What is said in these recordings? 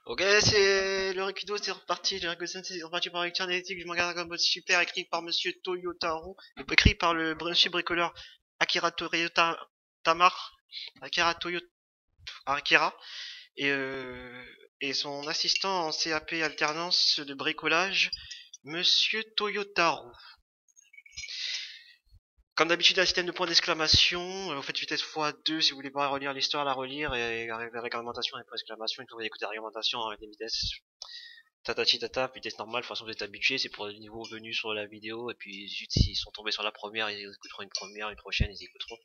Ok, c'est le Rapido, c'est reparti, le Rakusen, c'est reparti par Lecture Analytique, je m'en regarde comme mode super, écrit par monsieur Toyotaro, écrit par le monsieur bricoleur Akira Toyota Tamar, Akira Toyota, Akira, et, euh, et son assistant en CAP alternance de bricolage, monsieur Toyotaro. Comme d'habitude, un système de points d'exclamation, vous faites vitesse x2 si vous voulez pas relire l'histoire, la relire, et la réglementation et points d'exclamation, une fois que vous écoutez la réglementation avec des vitesses tatati tata, vitesse normale, de toute façon vous êtes habitué, c'est pour le niveau venu sur la vidéo, et puis zut, s'ils sont tombés sur la première, ils écouteront une première, une prochaine, ils écouteront.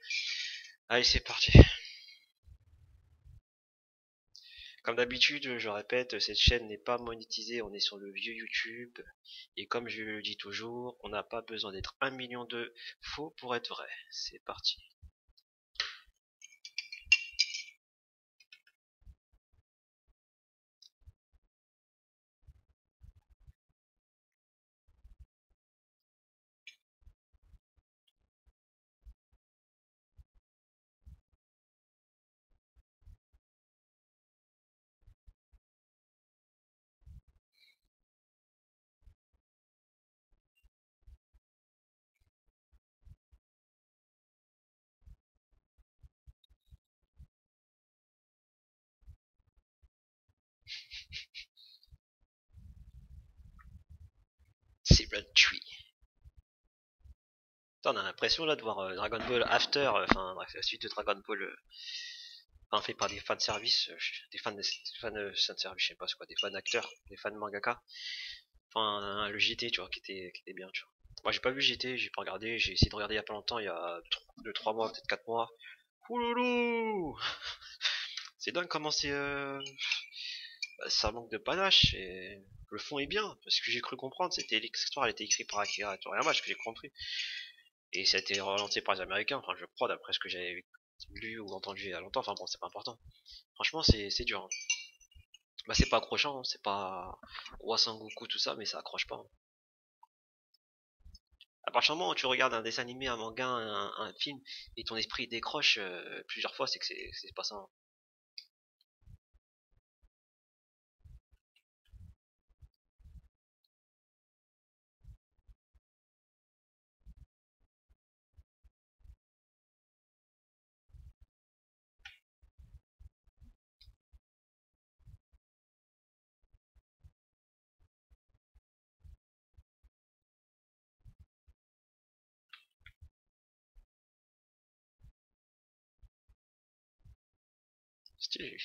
Allez, c'est parti. Comme d'habitude, je répète, cette chaîne n'est pas monétisée, on est sur le vieux YouTube, et comme je le dis toujours, on n'a pas besoin d'être 1 million de faux pour être vrai. C'est parti. C'est Run Tree. On a l'impression là de voir Dragon Ball After, enfin bref, la suite de Dragon Ball, enfin, fait par des fans de service, des fans de service, je sais pas c'est quoi, des fans acteurs, des fans mangaka. Enfin, le JT, tu vois, qui était bien, tu vois. Moi, j'ai pas vu JT, j'ai pas regardé, j'ai essayé de regarder il y a pas longtemps, il y a 2-3 mois, peut-être 4 mois. Ouloulou. C'est dingue comment c'est, bah, ça manque de panache, et le fond est bien, parce que j'ai cru comprendre, c'était l'histoire, elle était écrite par Akira Toriyama, ce que j'ai compris. Et ça a été relancé par les Américains, enfin, je crois, d'après ce que j'avais lu ou entendu il y a longtemps, enfin bon, c'est pas important. Franchement, c'est dur, hein. Bah, c'est pas accrochant, hein, c'est pas Roi Sangoku, tout ça, mais ça accroche pas, hein. À partir du moment où tu regardes un dessin animé, un manga, un film, et ton esprit décroche plusieurs fois, c'est que c'est pas ça, hein. Stylé.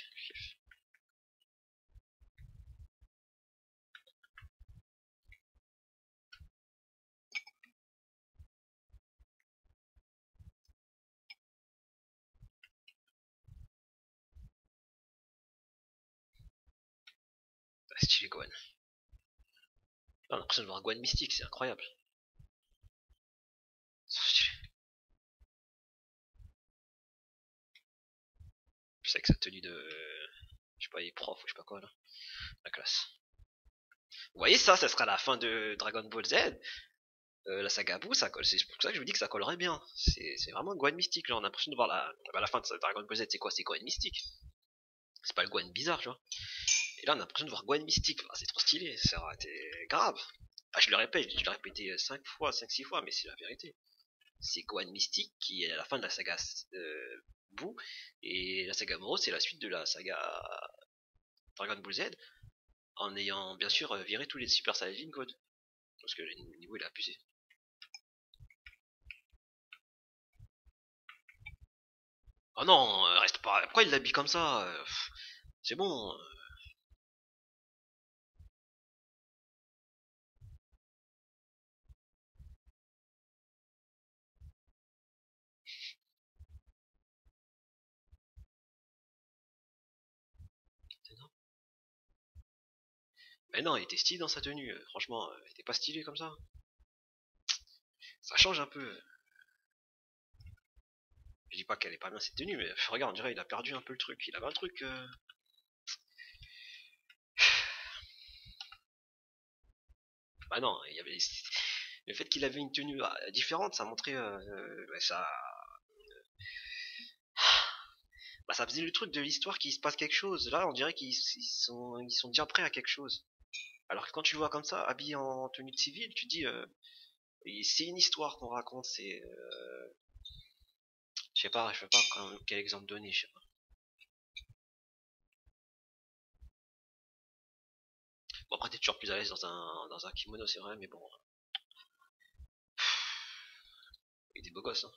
Stylé Gohan. On a l'impression de voir Gohan mystique, c'est incroyable. Je sais que sa tenue de, je sais pas, il est prof ou je sais pas quoi là, la classe. Vous voyez ça, ça sera la fin de Dragon Ball Z. La saga Buu, ça colle. C'est pour ça que je vous dis que ça collerait bien. C'est vraiment Gohan mystique là. On a l'impression de voir la fin de Dragon Ball Z. C'est quoi? C'est Gohan mystique. C'est pas le Gohan bizarre, tu vois. Et là, on a l'impression de voir Gohan mystique. Ah, c'est trop stylé. Ça aurait été grave. Ah, je le répète, je l'ai répété 5 fois, 5-6 fois, mais c'est la vérité. C'est Gohan Mystique qui est à la fin de la saga Boo, et la saga Moro, c'est la suite de la saga Dragon Ball Z, en ayant bien sûr viré tous les Super Saiyajin God, parce que le niveau il a abusé. Oh non, reste pas. Pourquoi il l'habille comme ça? C'est bon. Mais non, il était stylé dans sa tenue. Franchement, il était pas stylé comme ça. Ça change un peu. Je dis pas qu'elle est pas bien cette tenue, mais regarde, on dirait il a perdu un peu le truc. Il avait un truc. Bah non, il y avait le fait qu'il avait une tenue différente, ça montrait ça. Bah, ça faisait le truc de l'histoire qu'il se passe quelque chose. Là, on dirait qu'ils sont déjà prêts à quelque chose. Alors que quand tu le vois comme ça, habillé en tenue de civil, tu dis, c'est une histoire qu'on raconte, je sais pas quel exemple donner, je sais pas. Bon, après, t'es toujours plus à l'aise dans un kimono, c'est vrai, mais bon, il est des beaux gosses, hein.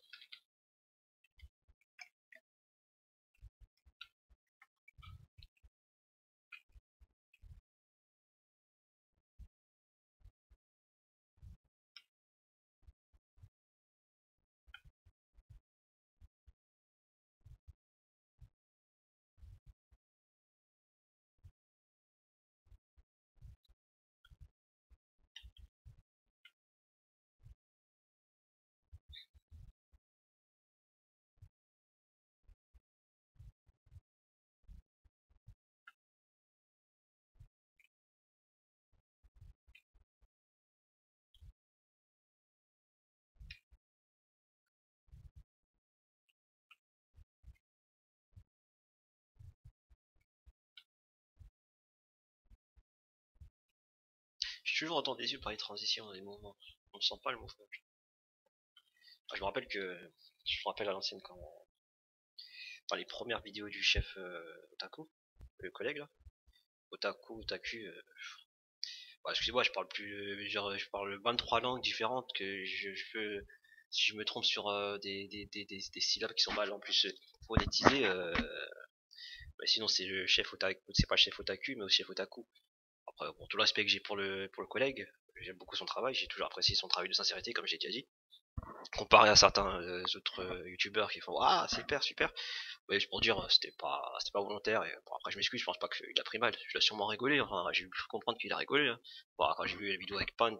J'ai toujours entendu des yeux parler de transition dans les mouvements. On ne sent pas le mouvement. Enfin, je me rappelle à l'ancienne quand, enfin, les premières vidéos du chef Otaku, le collègue là, Otaku, bah, excusez-moi, je parle plus, genre, je parle 23 langues différentes que je peux, si je me trompe sur des syllabes qui sont mal en plus phonétisées, bah, sinon c'est le chef Otaku, c'est pas le chef Otaku, mais aussi chef Otaku. Après, bon, tout le respect que j'ai pour le collègue, j'aime beaucoup son travail, j'ai toujours apprécié son travail de sincérité, comme j'ai déjà dit. Comparé à certains autres youtubeurs qui font ah super super, ouais, pour dire c'était pas volontaire. Et bon, après je m'excuse, je pense pas qu'il a pris mal, je l'ai sûrement rigolé, enfin j'ai pu comprendre qu'il a rigolé, hein. Bon, quand j'ai vu la vidéo avec Pan,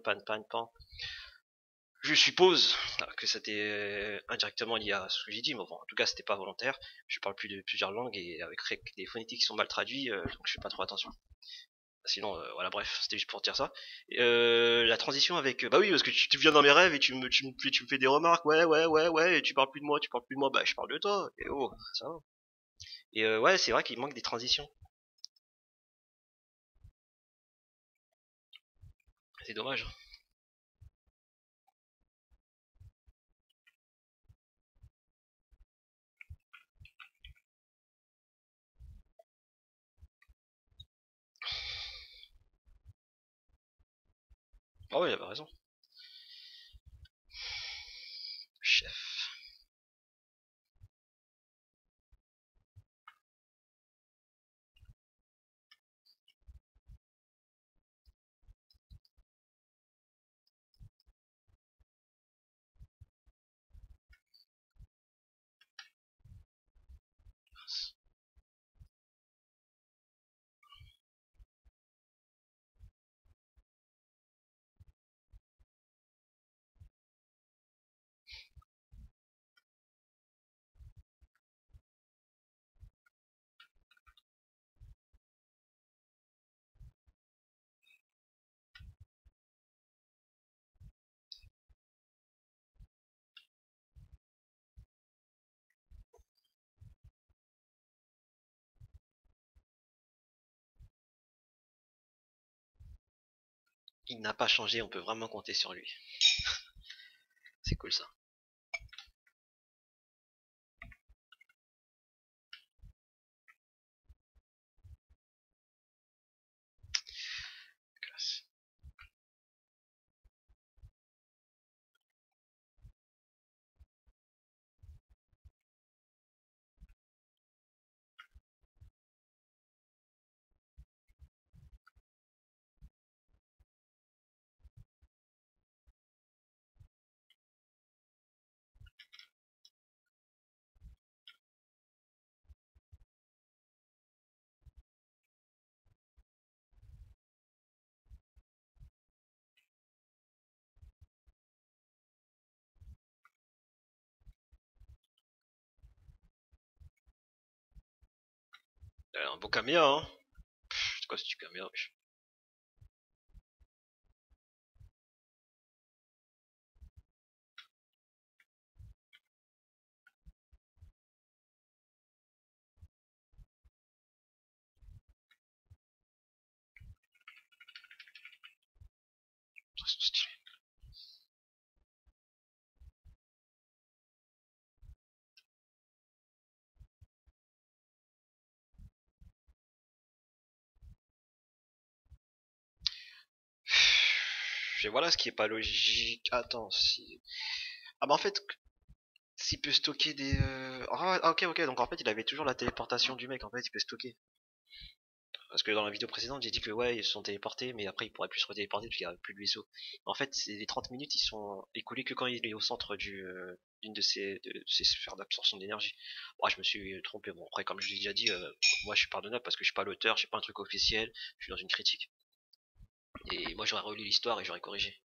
je suppose que c'était indirectement lié à ce que j'ai dit, mais bon, en tout cas c'était pas volontaire. Je parle plus de plusieurs langues et avec des phonétiques qui sont mal traduits, donc je fais pas trop attention. Sinon, voilà, bref, c'était juste pour dire ça. Et, la transition avec, bah oui, parce que tu viens dans mes rêves et tu me fais des remarques, ouais, et tu parles plus de moi, bah je parle de toi, et oh, ça va. Et ouais, c'est vrai qu'il manque des transitions. C'est dommage. Ah ouais, il avait raison. Chef. Il n'a pas changé, on peut vraiment compter sur lui. C'est cool ça. Classe. Il a un beau caméra, hein. C'est quoi ce caméra? fais voilà ce qui est pas logique. Attends, si. Ah bah en fait, s'il peut stocker des. Ok, ok, donc en fait il avait toujours la téléportation du mec, en fait il peut stocker. Parce que dans la vidéo précédente, j'ai dit que ouais, ils se sont téléportés, mais après ils pourraient plus se retéléporter parce qu'il n'y a plus de vaisseau. En fait, les 30 minutes, ils sont écoulés que quand il est au centre d'une de ces sphères d'absorption d'énergie. Moi, je me suis trompé. Bon, après, comme je l'ai déjà dit, moi je suis pardonnable parce que je suis pas l'auteur, je suis pas un truc officiel, je suis dans une critique. Et moi, j'aurais relu l'histoire et j'aurais corrigé.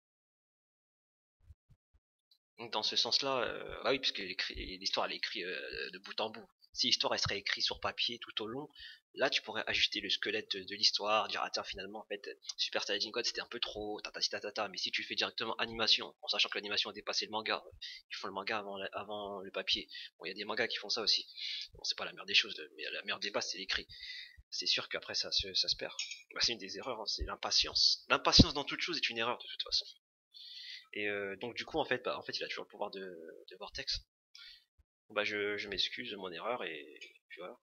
Donc, dans ce sens-là, bah oui, puisque l'histoire elle est écrite de bout en bout. Si l'histoire elle serait écrite sur papier tout au long, là tu pourrais ajuster le squelette de l'histoire, dire ah tiens finalement en fait Super Saiyajin God c'était un peu trop, tata. Mais si tu fais directement animation, en sachant que l'animation a dépassé le manga, ils font le manga avant le papier. Bon il y a des mangas qui font ça aussi. Bon c'est pas la meilleure des choses, mais la meilleure des bases c'est l'écrit. C'est sûr qu'après ça se perd. Bah, c'est une des erreurs, hein, c'est l'impatience. L'impatience dans toute chose est une erreur de toute façon. Et donc du coup en fait il a toujours le pouvoir de Vortex. Bah je m'excuse de mon erreur et puis voilà.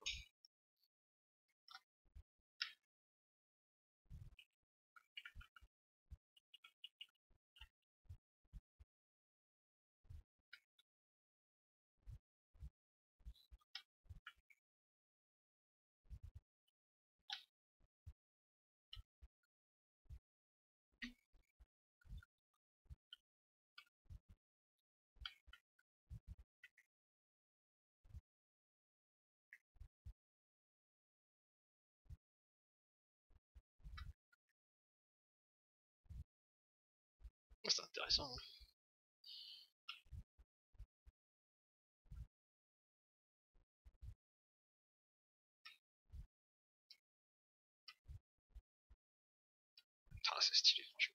C'est intéressant, hein. Ah c'est stylé franchement.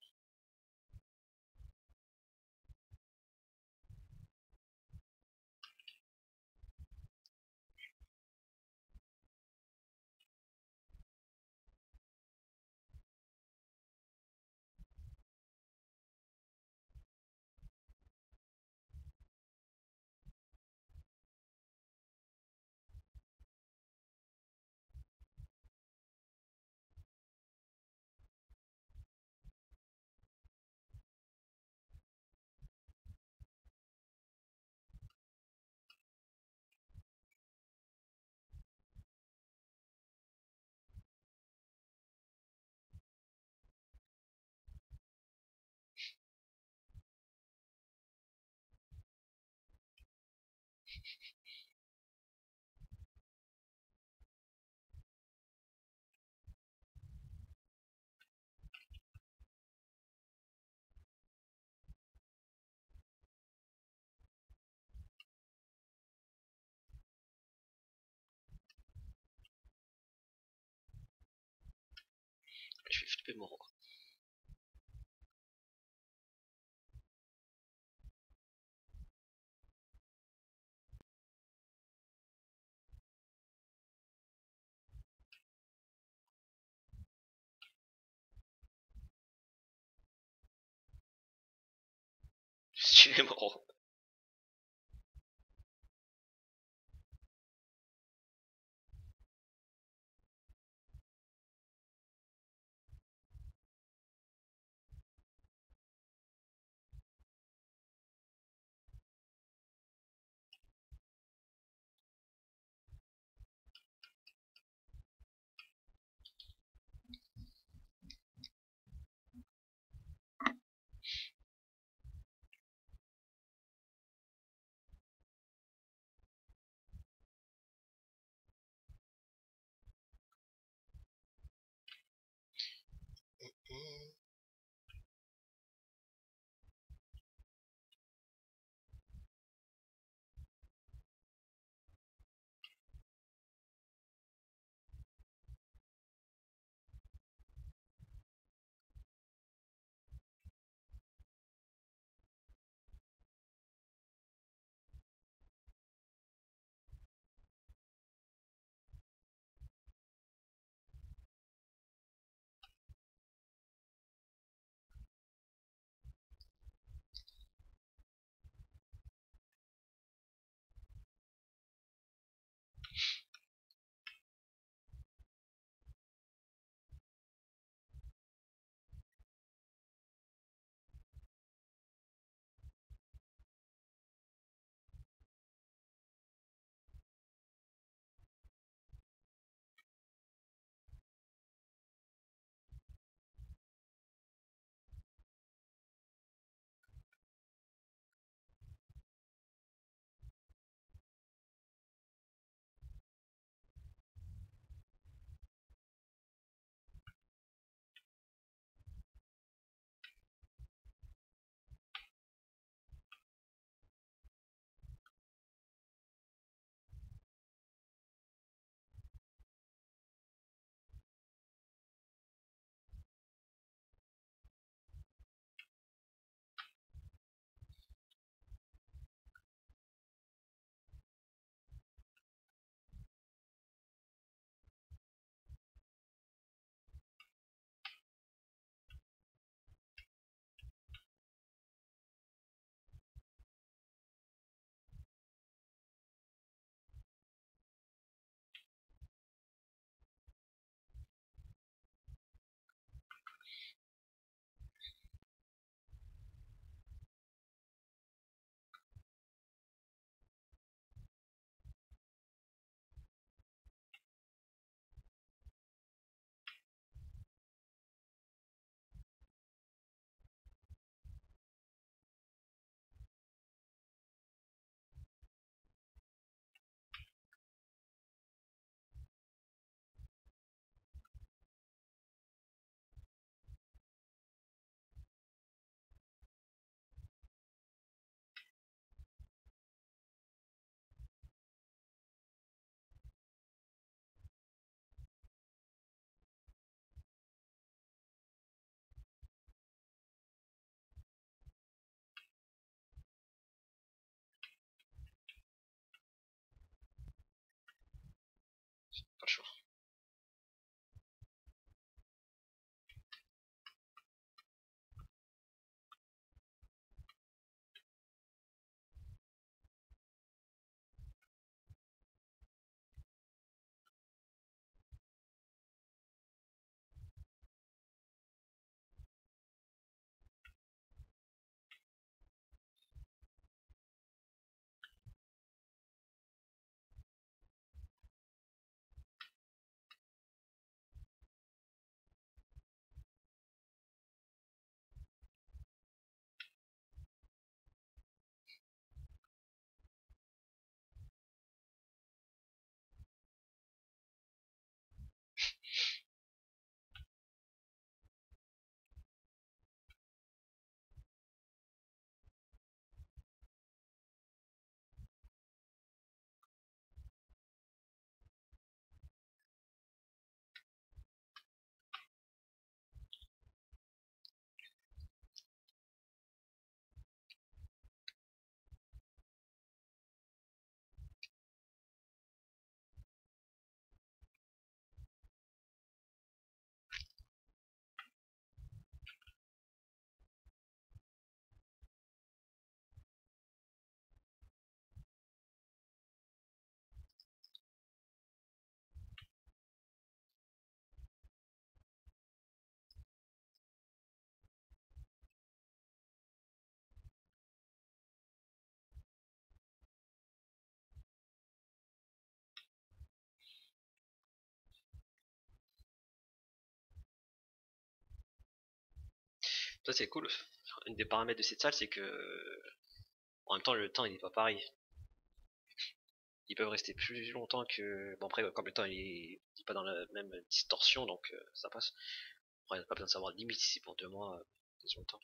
Je vais flipper mon roi. Je vais mon roi. Ça c'est cool. Une des paramètres de cette salle, c'est que en même temps le temps il est pas pareil. Ils peuvent rester plus longtemps que. Bon après comme le temps il est pas dans la même distorsion donc ça passe. Après, il n'y a pas besoin de savoir limite si c'est pour 2 mois, plus longtemps.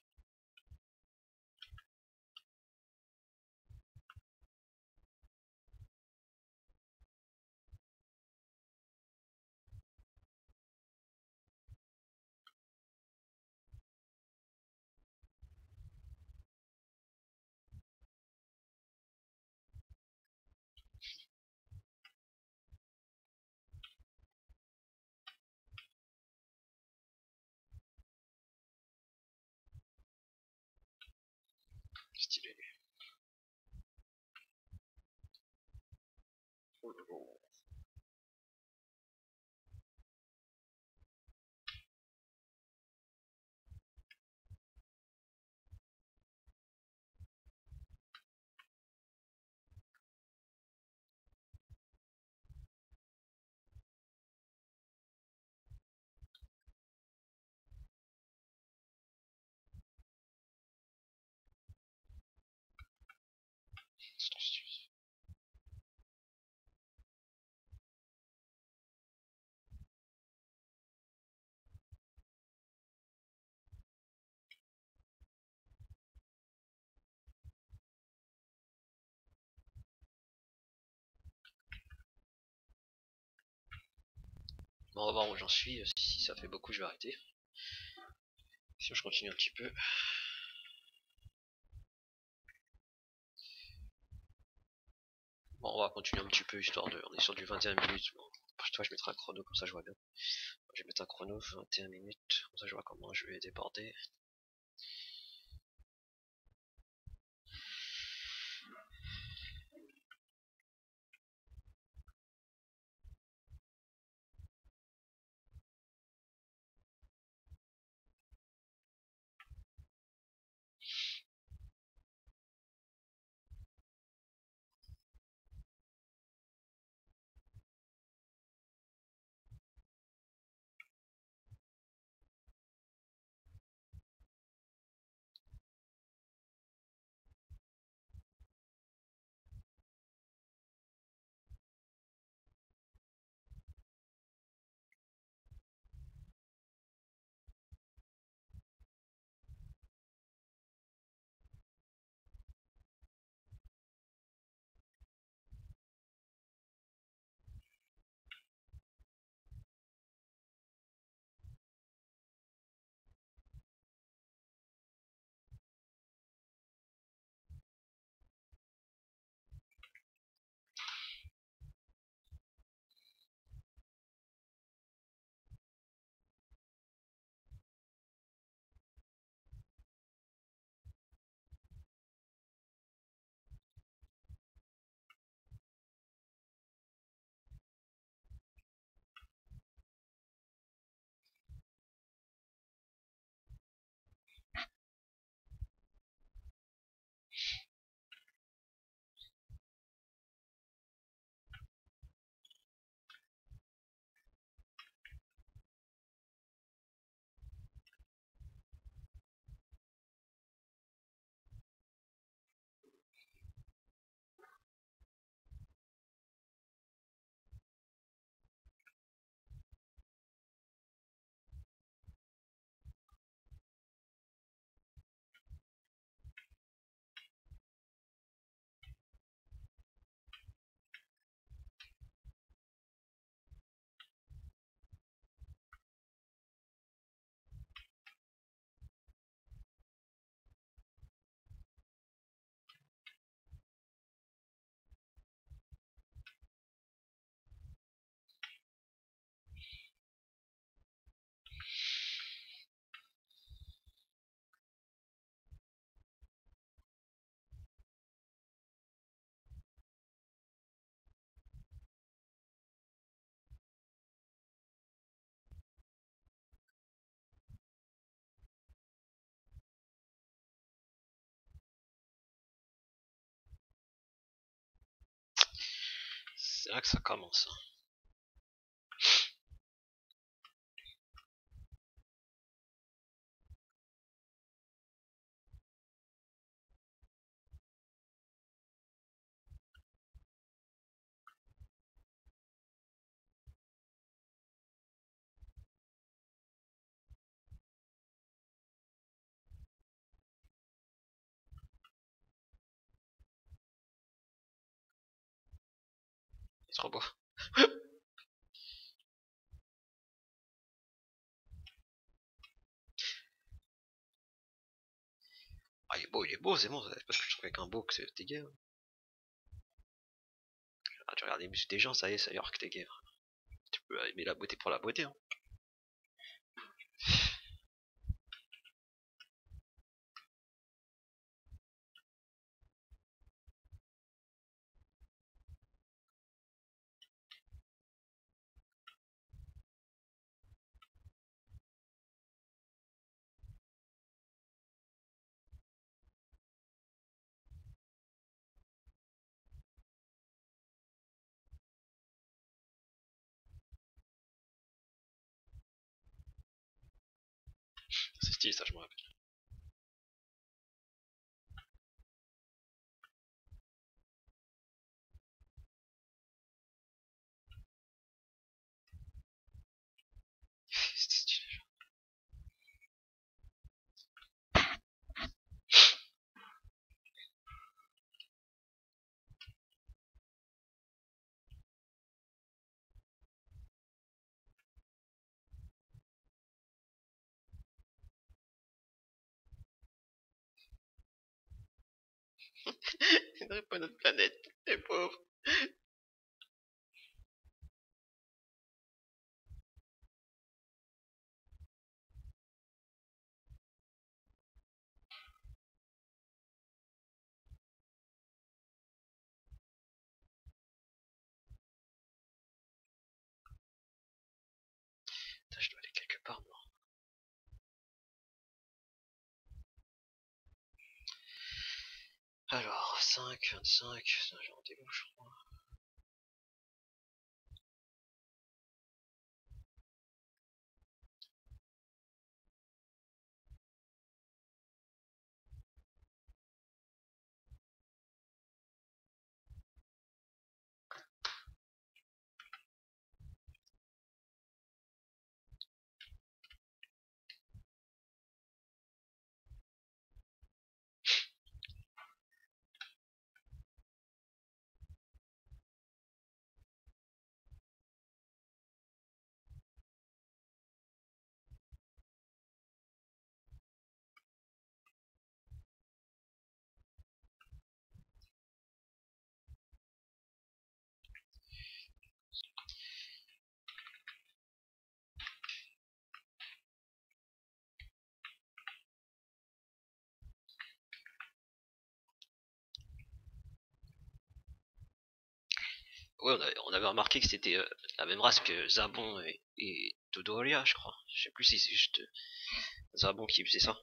Stylé. Bon, on va voir où j'en suis. Si ça fait beaucoup, je vais arrêter. Sinon, je continue un petit peu. Bon, on va continuer un petit peu histoire de. On est sur du 21 minutes. Bon, je mettrai un chrono comme ça je vois bien. Je vais mettre un chrono 21 minutes. Comme ça je vois comment je vais déborder. C'est là que ça commence. C'est trop beau. Ah, il est beau, c'est bon, c'est parce que je trouvais qu'un beau que c'était gay. Hein. Ah, tu regardes les muscles des gens, ça y est, ça y est, que t'es gay. Hein. Tu peux aimer la beauté pour la beauté. Hein. C'est stylé, ça, je me rappelle. C'était stylé. Il n'aurait pas notre planète, les pauvres. Putain, je dois aller quelque part, moi. Alors, 5, 25, j'ai rendez-vous, je crois. Ouais, on avait remarqué que c'était la même race que Zabon et Dodoria, je crois. Je sais plus si c'est juste Zabon qui faisait ça.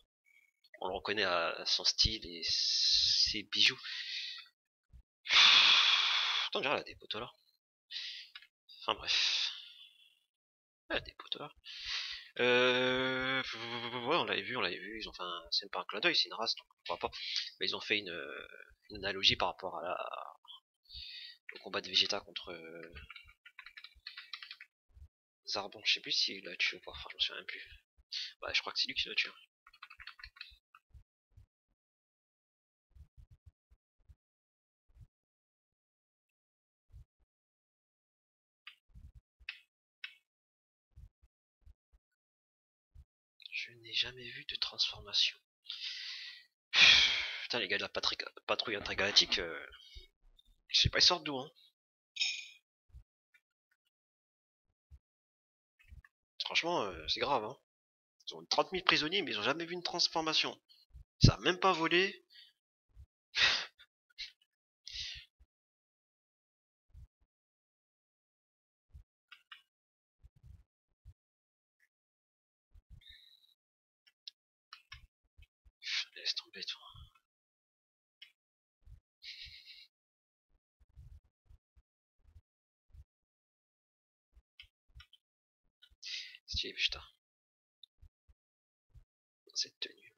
On le reconnaît à son style et ses bijoux. Attends, déjà, elle a des poteaux là. Enfin bref. Elle a des poteaux là. Ouais, on l'avait vu. Ils ont fait un, c'est pas un clin d'œil, c'est une race, donc pourquoi pas. Mais ils ont fait une analogie par rapport à au combat de Vegeta contre Zarbon. Je sais plus s'il l'a tué ou pas. Enfin, je me souviens même plus. Ouais, je crois que c'est lui qui l'a tué. Je n'ai jamais vu de transformation. Putain, les gars de la patrouille intergalactique, je sais pas, ils sortent d'où, hein. Franchement, c'est grave, hein. Ils ont 30 000 prisonniers, mais ils ont jamais vu une transformation. Ça a même pas volé. Laisse tomber, toi. Stylé, putain. Cette tenue.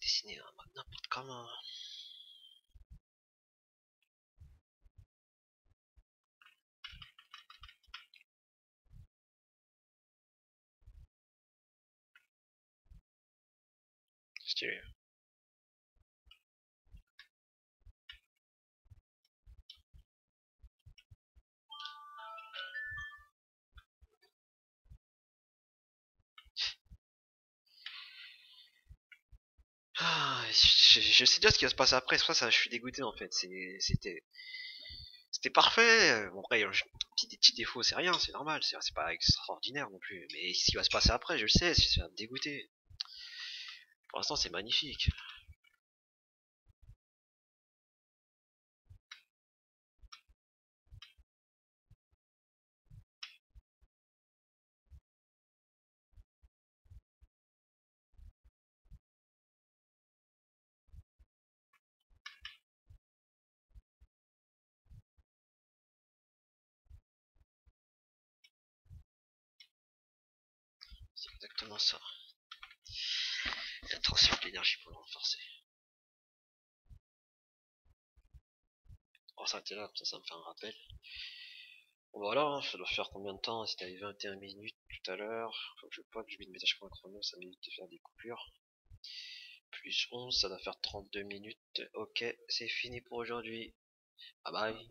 c'est dessiné n'importe comment. Stylé. Ah, je sais déjà ce qui va se passer après, c'est pour ça, je suis dégoûté en fait. C'était parfait. Bon, après, des petits défauts, c'est rien, c'est normal, c'est pas extraordinaire non plus. Mais ce qui va se passer après, je le sais, ça va me dégoûter. Pour l'instant, c'est magnifique. C'est exactement ça. La transfert d'énergie pour le renforcer. Oh, ça, t'es là, ça me fait un rappel. Bon, voilà, hein, ça doit faire combien de temps? C'était à 21 minutes tout à l'heure. Faut que je pointe, je vais mettre à chaque fois un chrono, ça m'évite de faire des coupures. Plus 11, ça doit faire 32 minutes. Ok, c'est fini pour aujourd'hui. Bye bye.